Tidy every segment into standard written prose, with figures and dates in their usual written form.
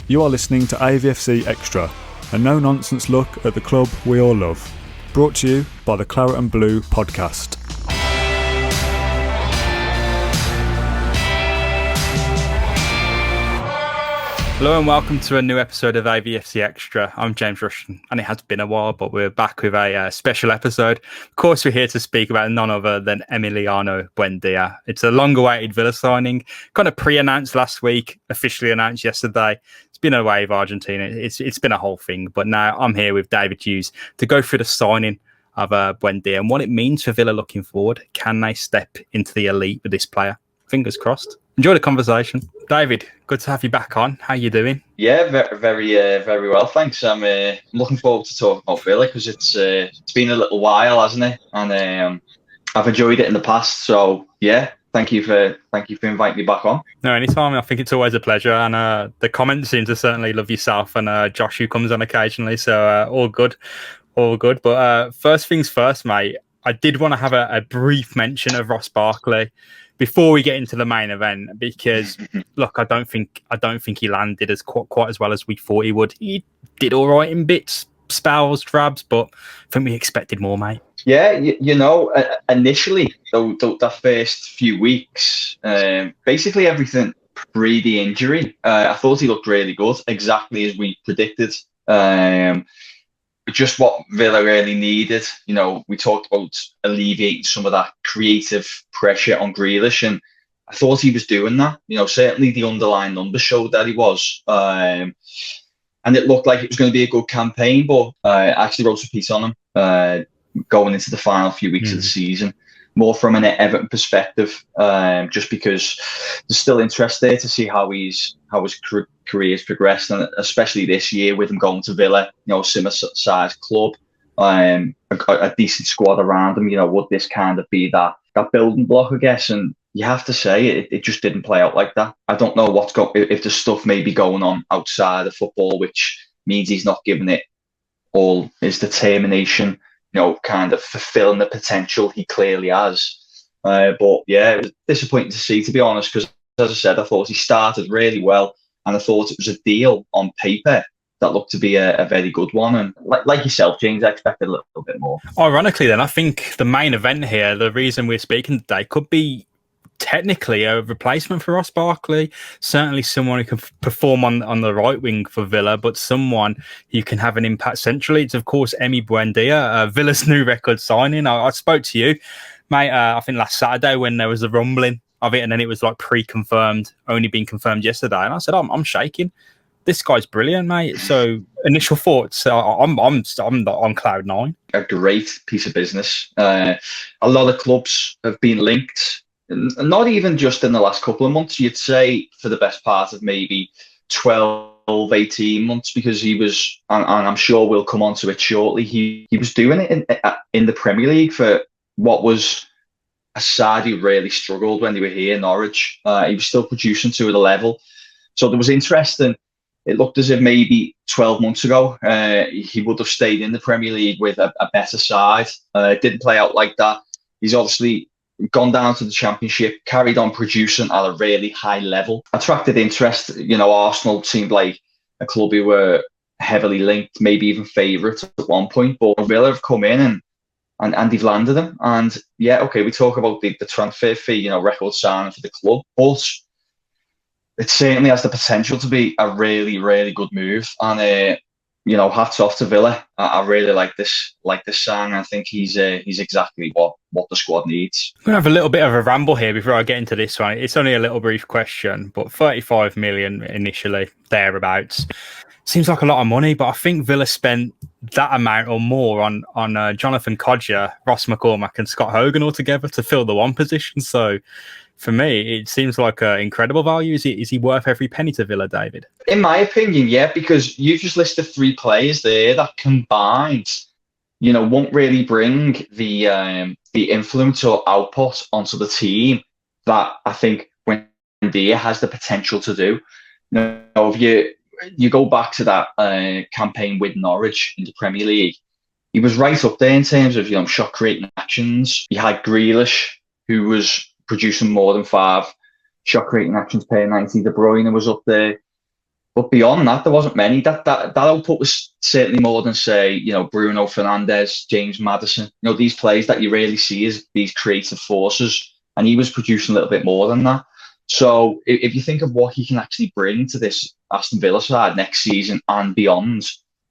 You are listening to AVFC Extra, a no-nonsense look at the club we all love. Brought to you by the Claret and Blue podcast. Hello and welcome to a new episode of AVFC Extra. I'm James Rushton, and it has been a while, but we're back with a special episode. Of course, we're here to speak about none other than Emiliano Buendia. It's a long-awaited Villa signing, kind of pre-announced last week, officially announced yesterday. It's been away with Argentina. It's been a whole thing, but now I'm here with David Hughes to go through the signing of Buendia and what it means for Villa looking forward. Can they step into the elite with this player? Fingers crossed. Enjoy the conversation. David, good to have you back on. How you doing? Yeah, very well, thanks. I'm looking forward to talking about Villa because it's been a little while, hasn't it? And I've enjoyed it in the past. So yeah, thank you for inviting me back on. No, anytime. I think it's always a pleasure. And the comments seem to certainly love yourself and Josh, who comes on occasionally. So all good. But first things first, mate. I did want to have a brief mention of Ross Barkley before we get into the main event, because look, I don't think he landed as quite as well as we thought he would. He did all right in bits, spells, drabs, but I think we expected more, mate. Yeah, initially, that first few weeks, basically everything pre the injury, I thought he looked really good, exactly as we predicted. Just what Villa really needed. We talked about alleviating some of that creative pressure on Grealish, and I thought he was doing that. Certainly the underlying numbers showed that he was. And it looked like it was going to be a good campaign, but I actually wrote a piece on him going into the final few weeks of the season, more from an Everton perspective, just because there's still interest there to see how his career's progressed, and especially this year with him going to Villa, similar sized club, a decent squad around him. Would this kind of be that building block, I guess? And you have to say it just didn't play out like that. I don't know if there's stuff maybe going on outside of football, which means he's not giving it all his determination, kind of fulfilling the potential he clearly has. But yeah, it was disappointing to see, to be honest, because as I said, I thought he started really well, and I thought it was a deal on paper that looked to be a very good one. And like yourself, James, I expected a little bit more. Ironically, then, I think the main event here, the reason we're speaking today, could be technically a replacement for Ross Barkley. Certainly someone who can perform on the right wing for Villa, but someone who can have an impact centrally. It's, of course, Emi Buendia, Villa's new record signing. I spoke to you, mate, I think last Saturday when there was a rumbling of it, and then it was like pre-confirmed, only being confirmed yesterday. And I said, I'm shaking. This guy's brilliant, mate. So initial thoughts, I'm on cloud nine. A great piece of business. A lot of clubs have been linked, not even just in the last couple of months, you'd say for the best part of maybe 12, 18 months, because he was, and I'm sure we'll come on to it shortly, he was doing it in the Premier League for what was a side who really struggled when they were here, Norwich. He was still producing to the level. So there was interest, and it looked as if maybe 12 months ago he would have stayed in the Premier League with a better side. It didn't play out like that. He's obviously gone down to the Championship, carried on producing at a really high level, attracted interest. Arsenal seemed like a club who were heavily linked, maybe even favourites at one point, but Villa have come in and they've landed him. And yeah, okay, we talk about the transfer fee, record signing for the club, but it certainly has the potential to be a really, really good move. And hats off to Villa. I really like this sign. I think he's exactly what the squad needs. I'm going to have a little bit of a ramble here before I get into this one. It's only a little brief question, but 35 million initially, thereabouts. Seems like a lot of money, but I think Villa spent that amount or more on Jonathan Kodjia, Ross McCormack and Scott Hogan altogether to fill the one position. So for me, it seems like incredible value. Is he worth every penny to Villa, David? In my opinion, yeah, because you just listed 3 players there that combined, won't really bring the influence or output onto the team that I think Buendia has the potential to do. If you go back to that campaign with Norwich in the Premier League, he was right up there in terms of shot creating actions. You had Grealish, who was producing more than 5 shot creating actions per 90. De Bruyne was up there. But beyond that, there wasn't many. That output was certainly more than, say, Bruno Fernandes, James Maddison. These players that you really see as these creative forces, and he was producing a little bit more than that. So if you think of what he can actually bring to this Aston Villa side next season and beyond,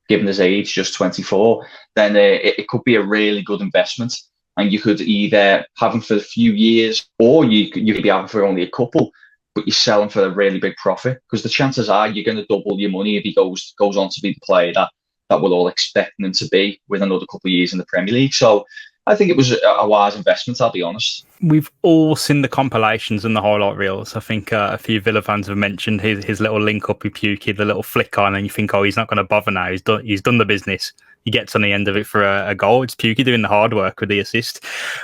given his age, just 24, then it could be a really good investment. And you could either have him for a few years, or you could be having for only a couple, but you sell him for a really big profit, because the chances are you're going to double your money if he goes on to be the player that we're all expecting him to be with another couple of years in the Premier League. So I think it was a wise investment, I'll be honest. We've all seen the compilations and the highlight reels. I think a few Villa fans have mentioned his little link up with Pukki, the little flick on, and you think, oh, he's not going to bother now. He's done the business. He gets on the end of it for a goal. It's Pukki doing the hard work with the assist.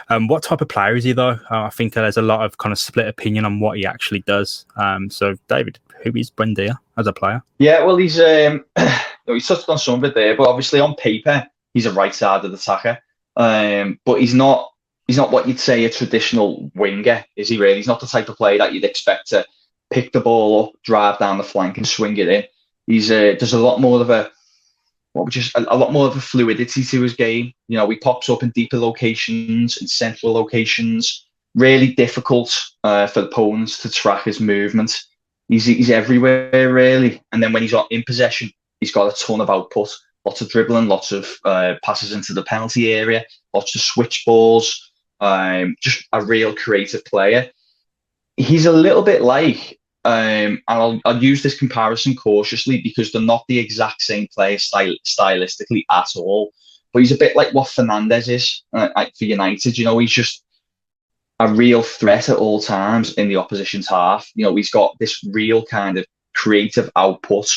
What type of player is he, though? I think there's a lot of kind of split opinion on what he actually does. So, David, who is Buendia as a player? Yeah, well, he's touched on some of it there, but obviously on paper, he's a right-sided attacker. But he's not what you'd say a traditional winger, is he really? He's not the type of player that you'd expect to pick the ball up, drive down the flank and swing it in. There's a lot more of a fluidity to his game. He pops up in deeper locations, in central locations, really difficult for opponents to track his movement. He's everywhere, really. And then when he's in possession, he's got a ton of output. Lots of dribbling, lots of passes into the penalty area, lots of switch balls, just a real creative player. He's a little bit like, and I'll use this comparison cautiously because they're not the exact same player stylistically at all, but he's a bit like what Fernandes is for United. He's just a real threat at all times in the opposition's half. He's got this real kind of creative output,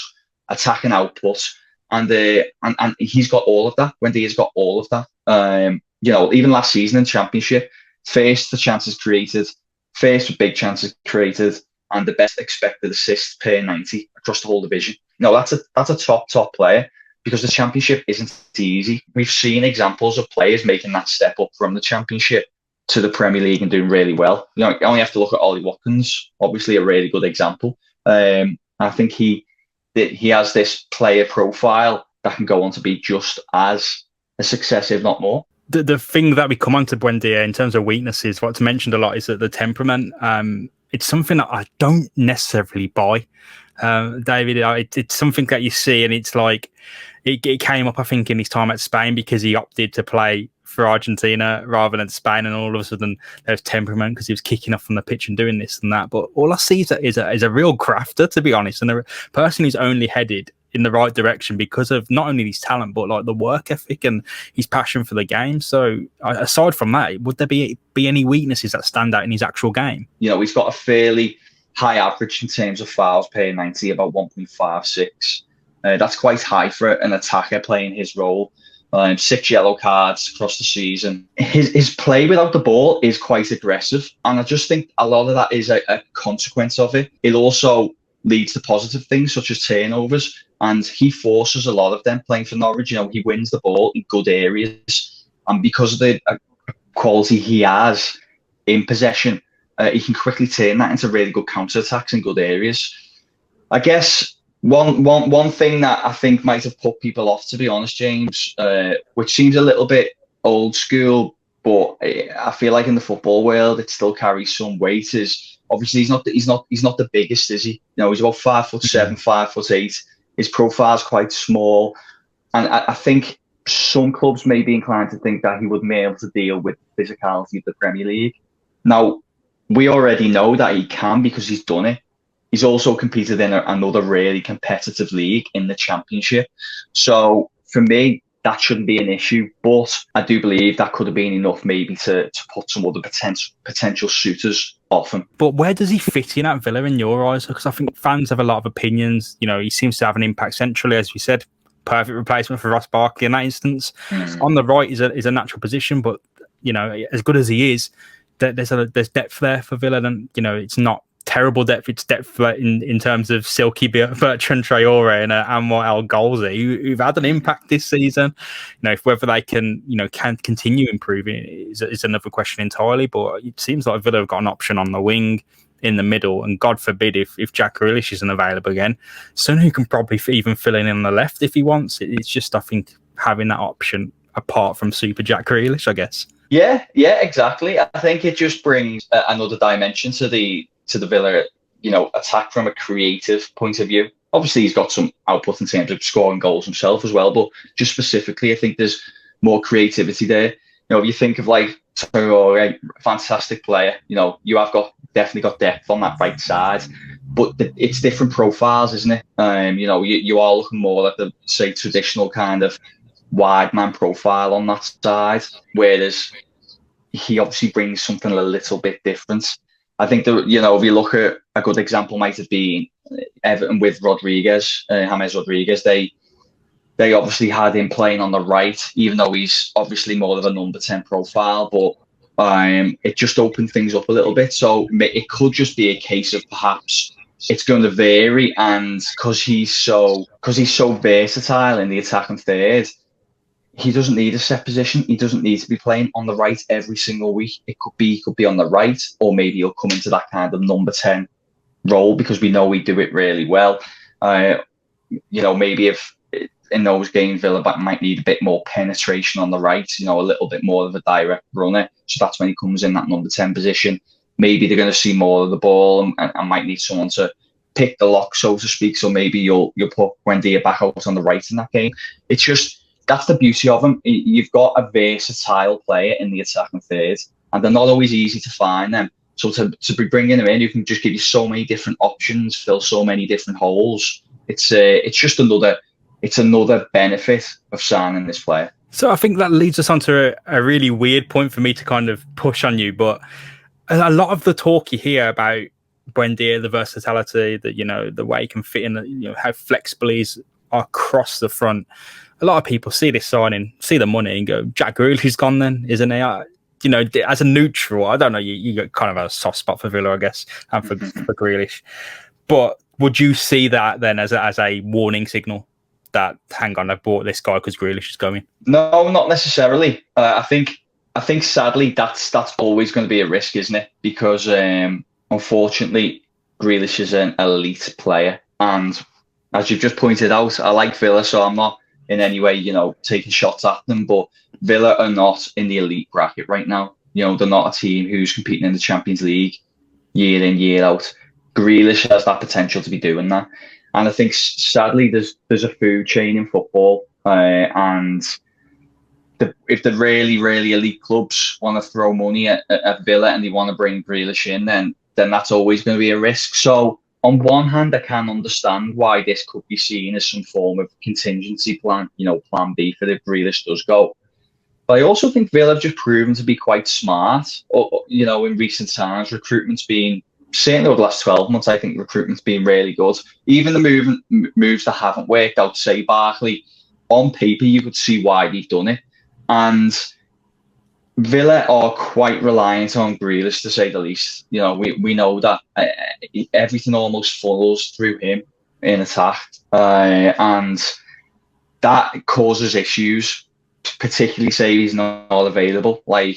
attacking output. And he's got all of that. Buendia's got all of that. Even last season in Championship, first the chances created, first with big chances created, and the best expected assists per 90 across the whole division. That's a top player, because the Championship isn't easy. We've seen examples of players making that step up from the Championship to the Premier League and doing really well. You only have to look at Ollie Watkins, obviously a really good example. I think he has this player profile that can go on to be just as a success, if not more. The thing that we come on to Buendia in terms of weaknesses, what's mentioned a lot is that the temperament. It's something that I don't necessarily buy, David. It's something that you see, and it's like it came up, I think, in his time at Spain because he opted to play for Argentina rather than Spain, and all of a sudden there's temperament because he was kicking off from the pitch and doing this and that. But all I see is a real grafter, to be honest, and a person who's only headed in the right direction because of not only his talent but like the work ethic and his passion for the game. So aside from that, would there be any weaknesses that stand out in his actual game? He's got a fairly high average in terms of fouls per 90, about 1.56. That's quite high for an attacker playing his role. 6 yellow cards across the season. His play without the ball is quite aggressive, and I just think a lot of that is a consequence of it. It also leads to positive things such as turnovers, and he forces a lot of them playing for Norwich. He wins the ball in good areas, and because of the quality he has in possession, he can quickly turn that into really good counter-attacks in good areas. I guess one thing that I think might have put people off, to be honest, James, which seems a little bit old school, but I feel like in the football world it still carries some weight, is obviously he's not the biggest, is he? He's about 5'7", 5'8". His profile's quite small, and I think some clubs may be inclined to think that he would be able to deal with the physicality of the Premier League. Now, we already know that he can because he's done it. He's also competed in another really competitive league in the Championship. So for me, that shouldn't be an issue. But I do believe that could have been enough maybe to put some other potential suitors off him. But where does he fit in at Villa in your eyes? Because I think fans have a lot of opinions. He seems to have an impact centrally, as we said. Perfect replacement for Ross Barkley in that instance. On the right is a natural position, but as good as he is, there's depth there for Villa, and it's not terrible depth. It's depth in terms of Silky Bertrand Traore and Anwar El Ghalzi, who've had an impact this season. Whether they can continue improving is another question entirely. But it seems like Villa have got an option on the wing. in the middle, and God forbid if Jack Grealish isn't available again, someone who can probably even fill in on the left if he wants. It's just, I think, having that option apart from Super Jack Grealish, I guess. Yeah, exactly. I think it just brings another dimension to the Villa, attack from a creative point of view. Obviously, he's got some output in terms of scoring goals himself as well, but just specifically, I think there's more creativity there. If you think of like Traore, fantastic player, you have definitely got depth on that right side, but it's different profiles, isn't it? You are looking more at the, say, traditional kind of wide man profile on that side, whereas he obviously brings something a little bit different. I think that, if you look at a good example might have been Everton with Rodriguez, James Rodriguez. They obviously had him playing on the right, even though he's obviously more of a number 10 profile, but it just opened things up a little bit. So it could just be a case of perhaps it's going to vary, and because he's so versatile in the attacking third, he doesn't need a set position. He doesn't need to be playing on the right every single week. It could be on the right, or maybe he'll come into that kind of number 10 role because we know we do it really well. Maybe if in those games Villa might need a bit more penetration on the right, a little bit more of a direct runner. So that's when he comes in that number 10 position. Maybe they're going to see more of the ball and might need someone to pick the lock, so to speak. So maybe you'll put Buendia back out on the right in that game. It's just, that's the beauty of him. You've got a versatile player in the attacking third, and they're not always easy to find them. So to be bringing him in, you can just give you so many different options, fill so many different holes. It's just another benefit of signing this player. So I think that leads us on to a really weird point for me to kind of push on you, but a lot of the talk you hear about Buendia, the versatility, that the way he can fit in, how flexible he is across the front. A lot of people see this signing, see the money, and go, Jack Grealish gone then, isn't he? As a neutral, I don't know, you got kind of a soft spot for Villa, I guess, and for Grealish. But would you see that then as a warning signal that, hang on, I bought this guy because Grealish is going? No, not necessarily. I think sadly that's always going to be a risk, isn't it? Because unfortunately, Grealish is an elite player, and as you've just pointed out, I like Villa, so I'm not in any way, taking shots at them, but Villa are not in the elite bracket right now. They're not a team who's competing in the Champions League year in, year out. Grealish has that potential to be doing that. And I think, sadly, there's a food chain in football, and if the really, really elite clubs want to throw money at Villa and they want to bring Grealish in, then that's always going to be a risk. So on one hand, I can understand why this could be seen as some form of contingency plan, plan B for if Grealish does go. But I also think Villa have just proven to be quite smart. In recent times, recruitment's been, certainly over the last 12 months, I think recruitment's been really good. Even the moves that haven't worked out, say Barkley, on paper, you could see why they've done it. And Villa are quite reliant on Grealish, to say the least. We know that everything almost funnels through him in attack, and that causes issues. Particularly, say he's not available, like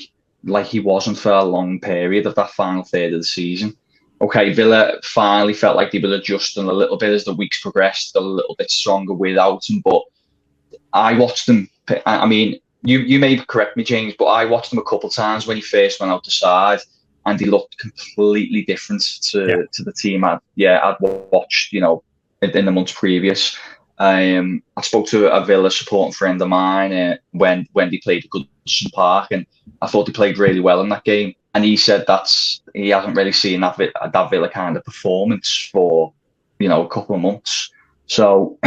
he wasn't for a long period of that final third of the season. Okay, Villa finally felt like they were adjusting a little bit as the weeks progressed, a little bit stronger without him. But I watched them. I mean, you may correct me, James, but I watched him a couple of times when he first went out the side, and he looked completely different to the team I'd watched, in the months previous. I spoke to a Villa supporting friend of mine when they played at Goodison Park, and I thought they played really well in that game. And he said he hasn't really seen that Villa kind of performance for a couple of months. So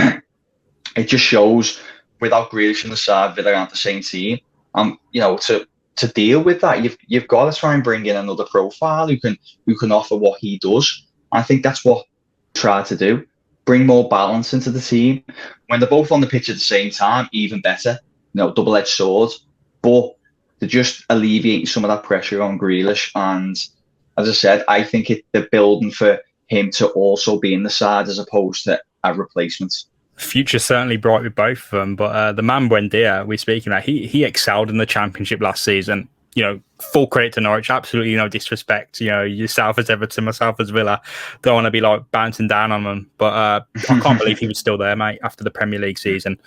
it just shows, without Grealish on the side, Villa aren't the same team. To deal with that, you've got to try and bring in another profile who can offer what he does. I think that's what tried to do. Bring more balance into the team. When they're both on the pitch at the same time, even better. Double-edged sword. But they're just alleviating some of that pressure on Grealish. And as I said, I think they're building for him to also be in the side as opposed to a replacement. Future's certainly bright with both of them, but the man Buendia we're speaking about, he excelled in the Championship last season. full credit to Norwich. Absolutely no disrespect. Yourself as Everton, myself as Villa. Don't want to be like bouncing down on them. But I can't believe he was still there, mate, after the Premier League season.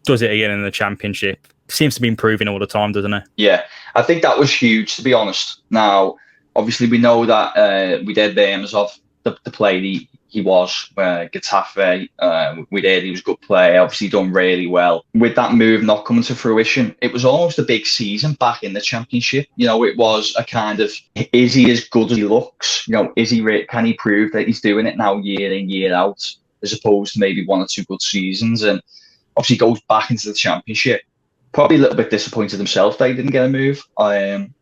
Does it again in the Championship. Seems to be improving all the time, doesn't it? Yeah, I think that was huge, to be honest. Now, obviously, we know that we did names of the player he was, Getafe. We did, he was a good player, obviously done really well. With that move not coming to fruition, it was almost a big season back in the Championship. It was a kind of, is he as good as he looks? Can he prove that he's doing it now year in, year out, as opposed to maybe one or two good seasons? And obviously goes back into the Championship. Probably a little bit disappointed himself that he didn't get a move, and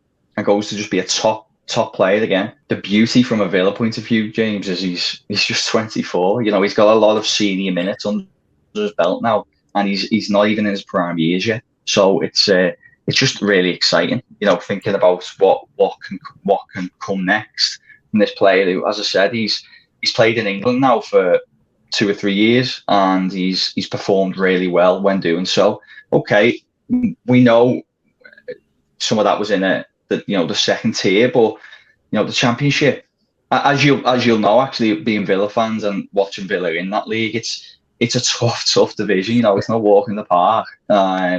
goes to just be a top player again. The beauty from a Villa point of view, James, is he's just 24. He's got a lot of senior minutes under his belt now, and he's not even in his prime years yet. So it's just really exciting. Thinking about what can come next from this player who, as I said, he's played in England now for 2 or 3 years, and he's performed really well when doing so. Okay. We know some of that was in the second tier, but the Championship, as you'll know, actually being Villa fans and watching Villa in that league, it's a tough division. It's no walk in the park.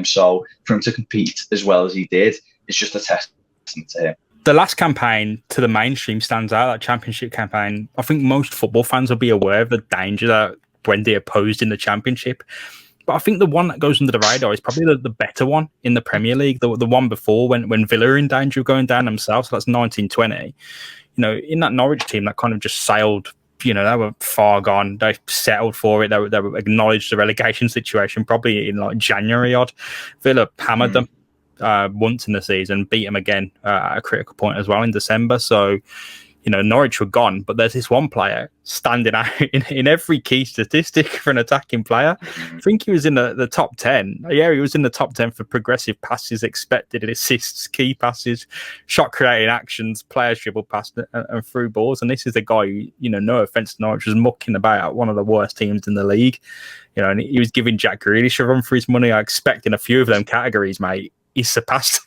So for him to compete as well as he did, it's just a testament to him. The last campaign to the mainstream stands out. That Championship campaign, I think most football fans will be aware of the danger that Buendia posed in the Championship. But I think the one that goes under the radar is probably the better one in the Premier League, the one before when Villa are in danger of going down themselves. So that's 1920. In that Norwich team that kind of just sailed, they were far gone. They settled for it. They were acknowledged the relegation situation probably in like January odd. Villa hammered them once in the season, beat them again at a critical point as well in December. So, Norwich were gone, but there's this one player standing out in every key statistic for an attacking player. I think he was in the top 10. Yeah, he was in the top 10 for progressive passes, expected assists, key passes, shot creating actions, players dribble past and through balls. And this is the guy who, no offence to Norwich, was mucking about one of the worst teams in the league. And he was giving Jack Grealish a run for his money. I expect in a few of them categories, mate, he surpassed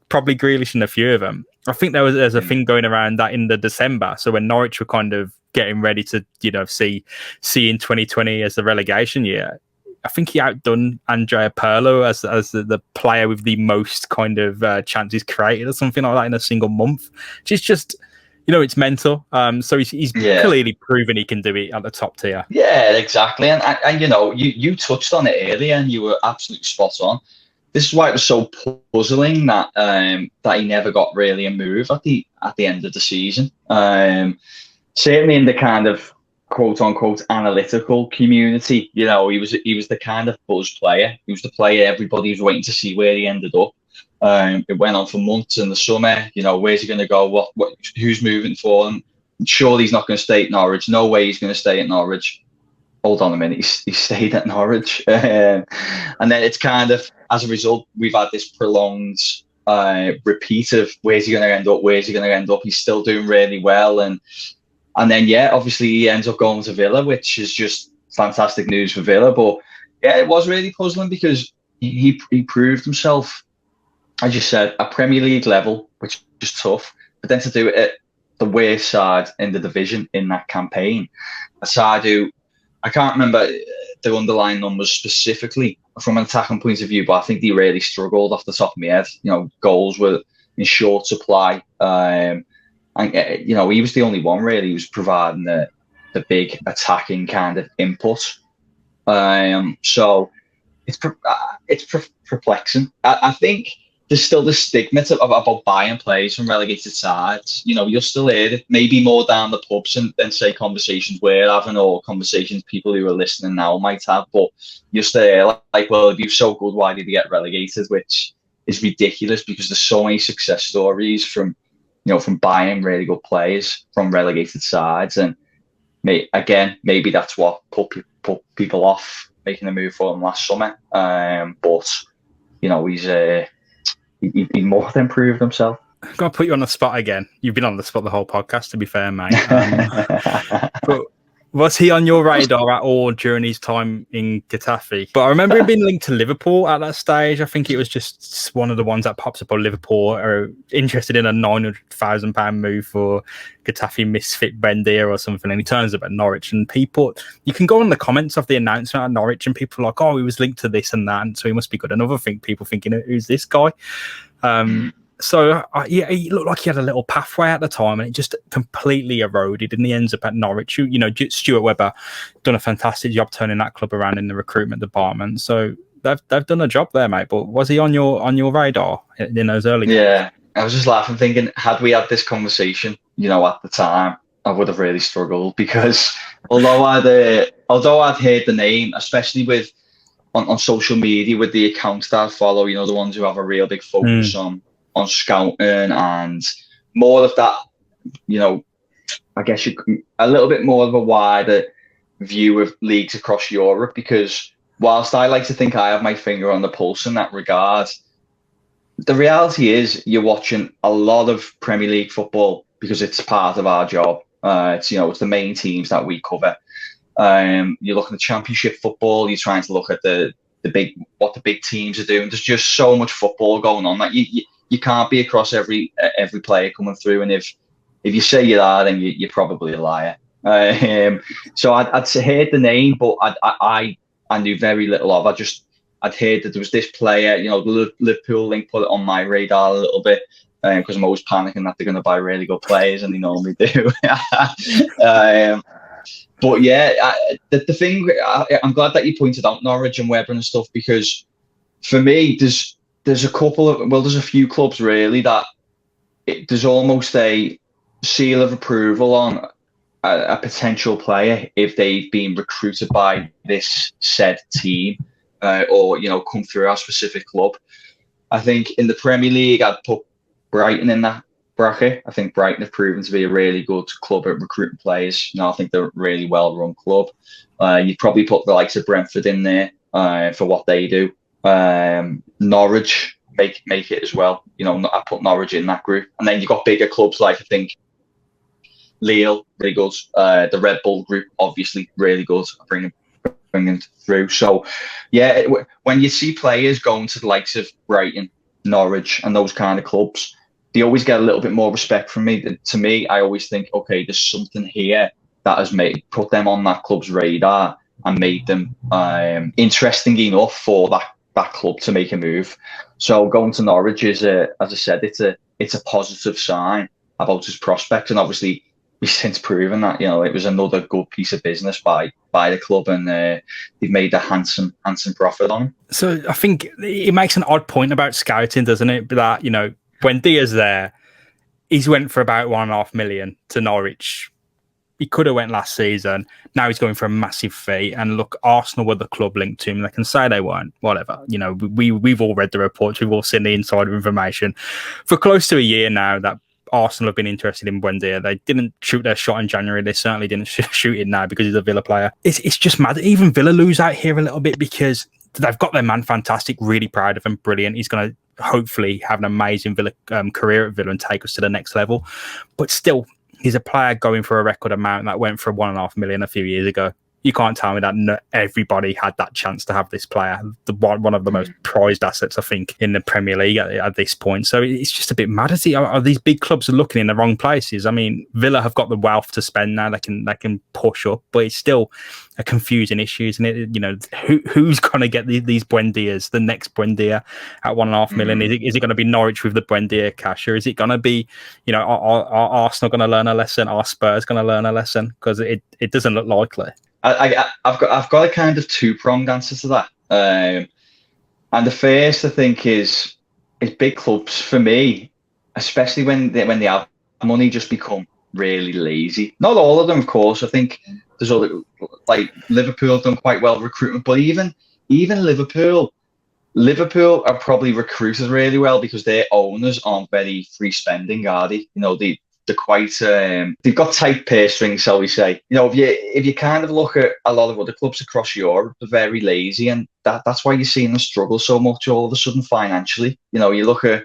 probably Grealish in a few of them. I think there's a thing going around that in the December. So when Norwich were kind of getting ready to, see in 2020 as the relegation year, I think he outdone Andrea Pirlo as the player with the most kind of chances created or something like that in a single month. It's just, it's mental. So he's clearly proven he can do it at the top tier. Yeah, exactly. And you touched on it earlier, and you were absolutely spot on. This is why it was so puzzling that he never got really a move at the end of the season. Certainly in the kind of quote unquote analytical community, he was the kind of buzz player. He was the player everybody was waiting to see where he ended up. It went on for months in the summer. Where's he going to go? Who's moving for him? Surely he's not going to stay at Norwich. No way he's going to stay at Norwich. Hold on a minute, he stayed at Norwich. And then it's kind of, as a result, we've had this prolonged repeat of where's he going to end up, where's he going to end up. He's still doing really well. And then, obviously he ends up going to Villa, which is just fantastic news for Villa. But yeah, it was really puzzling because he proved himself, as you said, at Premier League level, which is tough. But then to do it at the worst side in the division in that campaign, a side who, I can't remember the underlying numbers specifically from an attacking point of view, but I think they really struggled off the top of my head. Goals were in short supply. And, he was the only one really who was providing the big attacking kind of input. So it's perplexing. I think there's still the stigma about buying players from relegated sides. You'll still hear it, maybe more down the pubs than say conversations we're having or conversations people who are listening now might have. But you'll still hear well, if you're so good, why did you get relegated? Which is ridiculous because there's so many success stories from buying really good players from relegated sides. And maybe that's what put people off making a move for him last summer. But he more than proved himself. I'm going to put you on the spot again. You've been on the spot the whole podcast, to be fair, mate. But Was he on your radar at all during his time in Getafe? But I remember him being linked to Liverpool at that stage. I think it was just one of the ones that pops up on Liverpool are interested in a £900,000 move for Getafe misfit Buendia or something, and he turns up at Norwich. And people, you can go on the comments of the announcement at Norwich, and people are like, "Oh, he was linked to this and that, and so he must be good." Another thing, people thinking, "Who's this guy?" So, yeah, he looked like he had a little pathway at the time, and it just completely eroded, and he ends up at Norwich. You know, Stuart Webber done a fantastic job turning that club around in the recruitment department. So they've done a job there, mate. But was he on your radar in those early days? Yeah, I was just laughing, thinking, had we had this conversation, at the time, I would have really struggled because although I'd heard the name, especially with on social media with the accounts that I follow, the ones who have a real big focus on scouting and more of that, I guess a little bit more of a wider view of leagues across Europe, because whilst I like to think I have my finger on the pulse in that regard, the reality is you're watching a lot of Premier League football because it's part of our job. It's the main teams that we cover. You're looking at Championship football. You're trying to look at what the big teams are doing. There's just so much football going on that you can't be across every player coming through. And if you say you are, then you're probably a liar. So I'd heard the name, but I knew very little of. I'd heard that there was this player. The Liverpool link put it on my radar a little bit because I'm always panicking that they're going to buy really good players, and they normally do. But yeah, the thing, I'm glad that you pointed out Norwich and Webber and stuff, because for me, there's a few clubs really that there's almost a seal of approval on a potential player if they've been recruited by this said team or come through our specific club. I think in the Premier League, I'd put Brighton in that bracket. I think Brighton have proven to be a really good club at recruiting players. I think they're a really well-run club. You'd probably put the likes of Brentford in there for what they do. Norwich make it as well. I put Norwich in that group, and then you've got bigger clubs like I think Lille, really good. The Red Bull group, obviously, really good. Bringing through. So, yeah, when you see players going to the likes of Brighton, Norwich, and those kind of clubs, they always get a little bit more respect from me. To me, I always think, okay, there's something here that has put them on that club's radar and made them interesting enough for that club to make a move. So going to Norwich is, as I said, it's a positive sign about his prospects, and obviously we've since proven that it was another good piece of business by the club, and they've made a handsome profit on him. So I think it makes an odd point about scouting, doesn't it? That Buendia's there, he's went for about 1.5 million to Norwich. He could have went last season. Now he's going for a massive fee. And look, Arsenal were the club linked to him. They can say they weren't. Whatever. We've all read the reports. We've all seen the insider information. For close to a year now that Arsenal have been interested in Buendia. They didn't shoot their shot in January. They certainly didn't shoot it now because he's a Villa player. It's just mad. Even Villa lose out here a little bit because they've got their man fantastic. Really proud of him. Brilliant. He's going to hopefully have an amazing Villa career at Villa and take us to the next level. But still, he's a player going for a record amount that went for 1.5 million a few years ago. You can't tell me that everybody had that chance to have this player, one of the most prized assets, I think, in the Premier League at this point. So it's just a bit mad. Are these big clubs looking in the wrong places? I mean, Villa have got the wealth to spend now; they can push up, but it's still a confusing issue, isn't it? Who's going to get these Buendias, the next Buendia at 1.5 million? Is it going to be Norwich with the Buendia cash, or is it going to be, are Arsenal going to learn a lesson? Are Spurs going to learn a lesson? Because it doesn't look likely. I've got a kind of two-pronged answer to that. And the first, I think, is big clubs for me, especially when they have money, just become really lazy. Not all of them, of course. I think there's other, like Liverpool have done quite well recruitment, but even Liverpool are probably recruited really well because their owners aren't very free spending, are they? They're quite they've got tight purse strings, shall we say. If you kind of look at a lot of other clubs across Europe, they're very lazy, and that's why you're seeing them struggle so much all of a sudden financially. You look at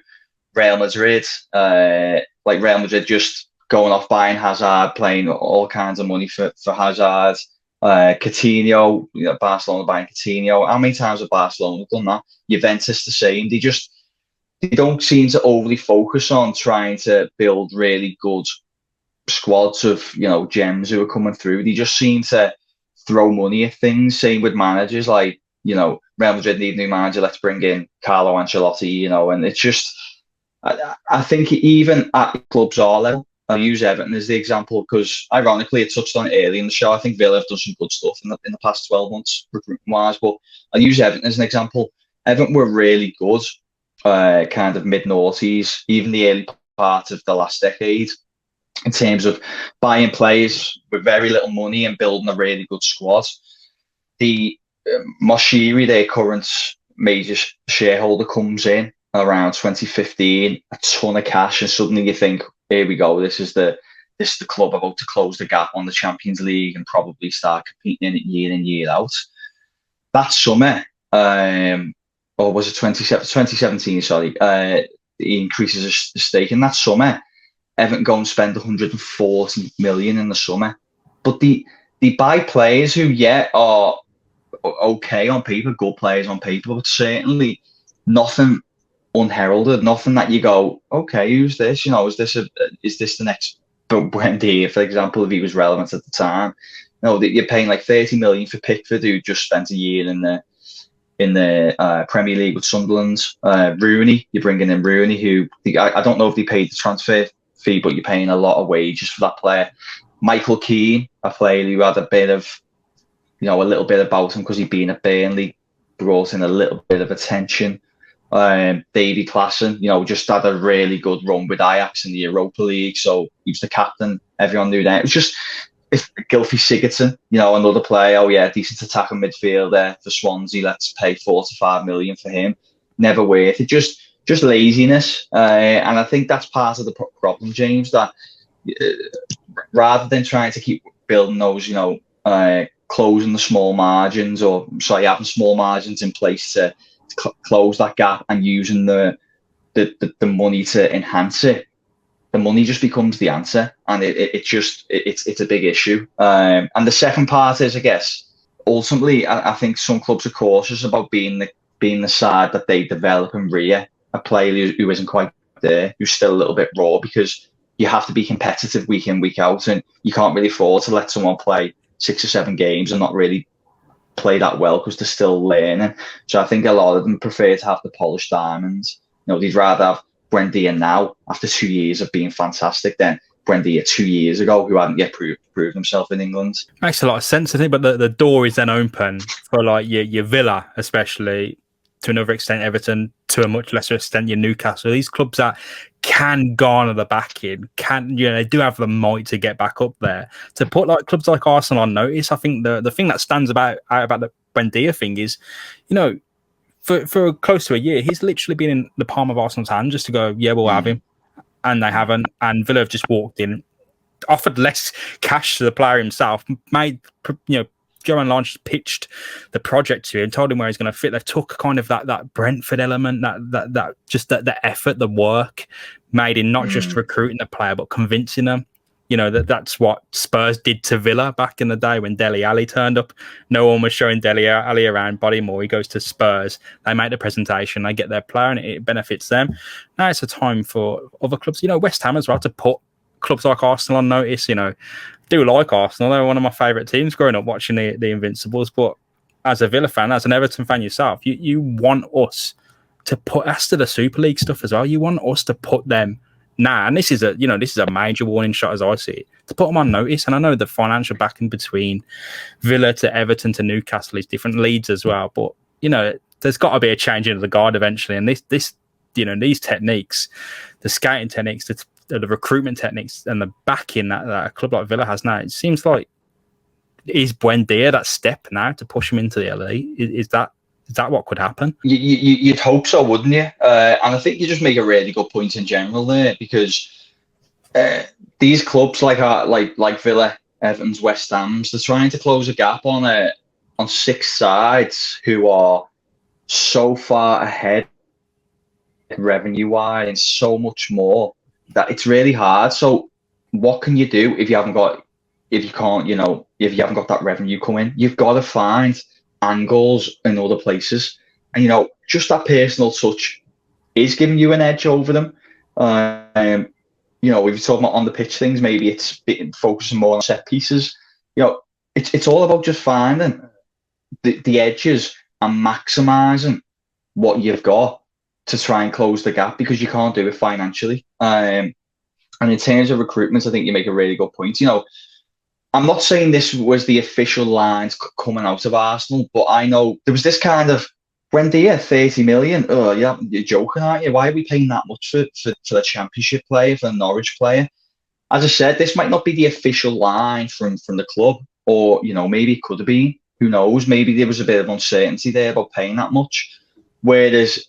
Real Madrid, like Real Madrid just going off buying Hazard, paying all kinds of money for Hazard. Coutinho, Barcelona buying Coutinho. How many times have Barcelona done that? Juventus the same. They don't seem to overly focus on trying to build really good squads of gems who are coming through. They just seem to throw money at things. Same with managers, like Real Madrid need a new manager. Let's bring in Carlo Ancelotti. And it's just I think even at clubs our level, I use Everton as the example because ironically I touched on it early in the show. I think Villa have done some good stuff in the past 12 months recruitment wise, but I use Everton as an example. Everton were really good, kind of mid-noughties, even the early part of the last decade, in terms of buying players with very little money and building a really good squad. The Moshiri, their current major shareholder, comes in around 2015, a ton of cash, and suddenly you think, here we go, this is the club about to close the gap on the Champions League and probably start competing in it year in, year out. That summer, or was it 2017, sorry, he increases the stake. In that summer, Everton go and spend 140 million in the summer. But they buy players who, are okay on paper, good players on paper, but certainly nothing unheralded, nothing that you go, okay, who's this? Is this the next Buendia, for example, if he was relevant at the time? No, you're paying like 30 million for Pickford, who just spent a year in the Premier League with Sunderland. Rooney, you're bringing in Rooney, who I don't know if they paid the transfer fee, but you're paying a lot of wages for that player. Michael Keane, a player who had a bit of, a little bit about him because he'd been at Burnley, brought in a little bit of attention. Davy Klaassen, just had a really good run with Ajax in the Europa League, so he was the captain. Everyone knew that. It was just Gylfi Sigurdsson, another player. Decent attacking midfielder for Swansea. Let's pay 4 to 5 million for him. Never worth it. Just laziness, and I think that's part of the problem, James. That rather than trying to keep building those, closing the small margins, having small margins in place to close that gap and using the money to enhance it, the money just becomes the answer, and it's a big issue. And the second part is, I guess, ultimately, I think some clubs are cautious about being the side that they develop and rear a player who isn't quite there, who's still a little bit raw, because you have to be competitive week in, week out, and you can't really afford to let someone play 6 or 7 games and not really play that well because they're still learning. So I think a lot of them prefer to have the polished diamonds. They'd rather have Buendia now after 2 years of being fantastic than Buendia 2 years ago who hadn't yet proved himself in England. Makes a lot of sense, I think, but the door is then open for like your Villa, especially, to another extent Everton, to a much lesser extent your Newcastle. These clubs that can garner the backing, they do have the might to get back up there. To put like clubs like Arsenal on notice, I think the thing that stands out about the Buendia thing is, for close to a year, he's literally been in the palm of Arsenal's hand just to go, we'll have him. And they haven't. And Villa have just walked in, offered less cash to the player himself, made, Johan Lange pitched the project to him, told him where he's going to fit. They've took kind of that Brentford element, that just the effort, the work made in not just recruiting the player, but convincing them. That's what Spurs did to Villa back in the day when Dele Alli turned up. No one was showing Dele Alli around Bodymore. He goes to Spurs. They make the presentation. They get their player, and it benefits them. Now it's a time for other clubs, West Ham as well, to put clubs like Arsenal on notice. Do like Arsenal. They're one of my favourite teams growing up watching the Invincibles. But as a Villa fan, as an Everton fan yourself, you want us to put us to the Super League stuff as well. You want us to put them now, and this is a major warning shot as I see it, to put them on notice. And I know the financial backing between Villa to Everton to Newcastle is different, Leeds as well. But there's got to be a change into the guard eventually. And these techniques, the scouting techniques, the recruitment techniques, and the backing that a club like Villa has now, it seems like, is Buendia that step now to push him into the elite? Is that what could happen? You'd hope so, wouldn't you? And I think you just make a really good point in general there, because these clubs like Villa, Everton's, West Ham's, they're trying to close a gap on 6 sides who are so far ahead revenue-wise and so much more that it's really hard. So what can you do if you haven't got that revenue coming? You've got to find angles in other places, and just that personal touch is giving you an edge over them. If you're talking about on the pitch things, maybe it's focusing more on set pieces. It's all about just finding the edges and maximising what you've got to try and close the gap, because you can't do it financially. And in terms of recruitment, I think you make a really good point. I'm not saying this was the official lines coming out of Arsenal, but I know there was this kind of, Buendia, 30 million. Oh, yeah, you're joking, aren't you? Why are we paying that much for a Championship player, for a Norwich player? As I said, this might not be the official line from the club, or maybe it could have been. Who knows? Maybe there was a bit of uncertainty there about paying that much. Whereas,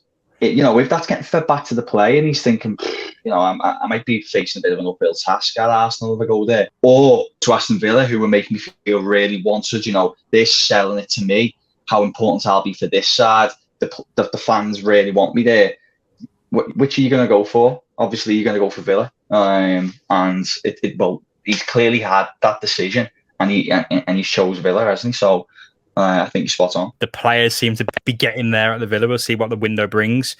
if that's getting fed back to the player and he's thinking, I might be facing a bit of an uphill task at Arsenal if I go there, or to Aston Villa, who were making me feel really wanted. They're selling it to me, how important I'll be for this side. The fans really want me there. Which are you going to go for? Obviously, you're going to go for Villa. And he's clearly had that decision, and he chose Villa, hasn't he? So I think you're spot on. The players seem to be getting there at the Villa. We'll see what the window brings.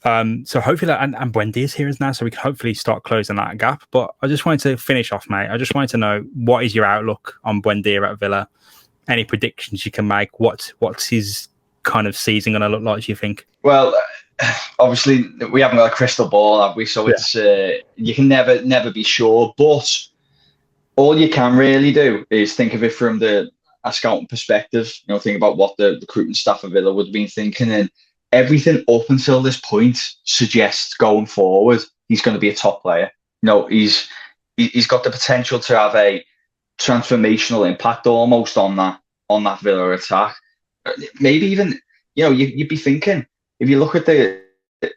So hopefully, and Buendia's here now, so we can hopefully start closing that gap. But I just wanted to finish off, mate. I just wanted to know, what is your outlook on Buendia at Villa? Any predictions you can make? What's his kind of season going to look like, do you think? Well, obviously, we haven't got a crystal ball, have we? So it's you can never be sure. But all you can really do is think of it from a scouting perspective. Think about what the recruitment staff of Villa would have been thinking, and everything up until this point suggests going forward he's going to be a top player. He's got the potential to have a transformational impact almost on that Villa attack. Maybe even you'd be thinking, if you look at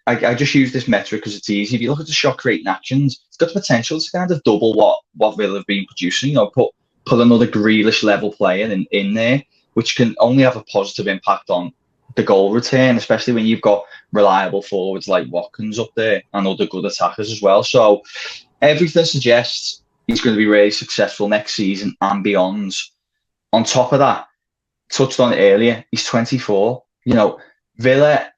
I just use this metric because it's easy. If you look at the shot creating actions, it's got the potential to kind of double what Villa have been producing. Put another Grealish level player in there, which can only have a positive impact on the goal return, especially when you've got reliable forwards like Watkins up there and other good attackers as well. So everything suggests he's going to be really successful next season and beyond. On top of that, touched on it earlier, he's 24. Villa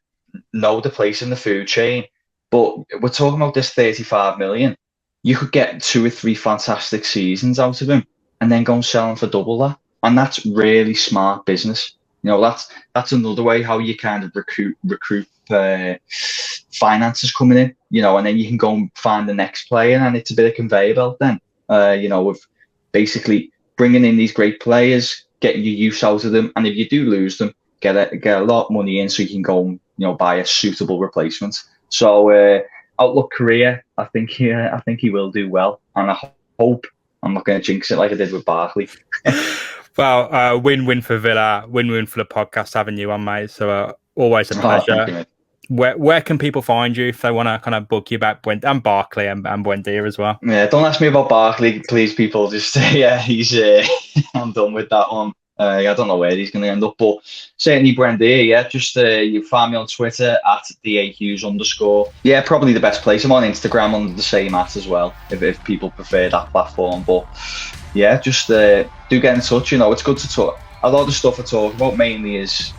know the place in the food chain, but we're talking about this 35 million. You could get 2 or 3 fantastic seasons out of him and then go and sell him for double that. And that's really smart business. That's another way how you kind of recruit finances coming in, and then you can go and find the next player, and it's a bit of conveyor belt then, with basically bringing in these great players, getting your use out of them, and if you do lose them, get a lot of money in so you can go and buy a suitable replacement. So outlook career, I think he will do well, and I hope I'm not going to jinx it like I did with Barkley. Well, win-win for Villa, win-win for the podcast having you on, mate. So always a pleasure. Thank you, Where can people find you if they want to kind of book you about Buendia and Barkley and Buendia as well? Yeah, don't ask me about Barkley, please, people. Just he's I'm done with that one. I don't know where he's going to end up, but certainly Buendia. Just you find me on Twitter at @DAHughes_. Yeah, probably the best place. I'm on Instagram under the same @ as well, if people prefer that platform. But yeah, just do get in touch. It's good to talk. A lot of the stuff I talk about mainly is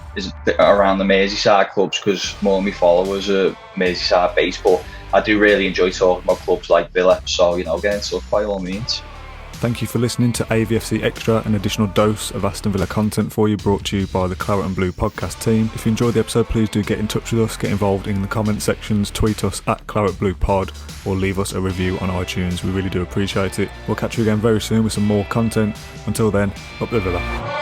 around the Merseyside clubs, because more of my followers are Merseyside based. But I do really enjoy talking about clubs like Villa. So get in touch by all means. Thank you for listening to AVFC Extra, an additional dose of Aston Villa content for you, brought to you by the Claret and Blue podcast team. If you enjoyed the episode, please do get in touch with us, get involved in the comment sections, tweet us at Claret Blue Pod, or leave us a review on iTunes. We really do appreciate it. We'll catch you again very soon with some more content. Until then, up the Villa.